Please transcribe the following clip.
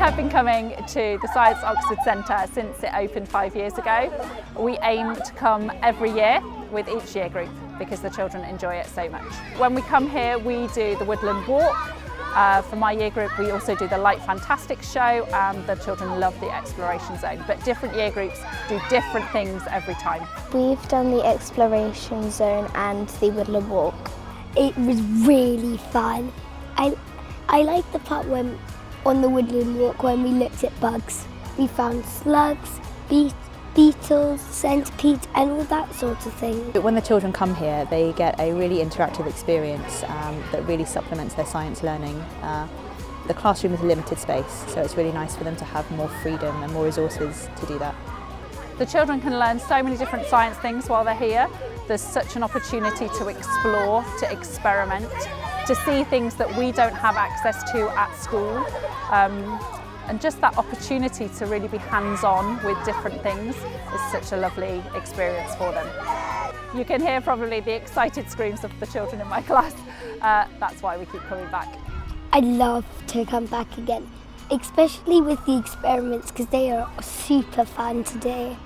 have been coming to the Science Oxford Centre since it opened 5 years ago. We aim to come every year with each year group because the children enjoy it so much. When we come here, we do the woodland walk. For my year group, we also do the Light Fantastic show, and the children love the exploration zone. But different year groups do different things every time. We've done the exploration zone and the woodland walk. It was really fun. I liked the part when on the woodland walk when we looked at bugs. We found slugs, beetles, centipedes and all that sort of thing. When the children come here, they get a really interactive experience that really supplements their science learning. The classroom is a limited space, so it's really nice for them to have more freedom and more resources to do that. The children can learn so many different science things while they're here. There's such an opportunity to explore, to experiment, to see things that we don't have access to at school. And just that opportunity to really be hands-on with different things is such a lovely experience for them. You can hear probably the excited screams of the children in my class. That's why we keep coming back. I'd love to come back again, especially with the experiments because they are super fun today.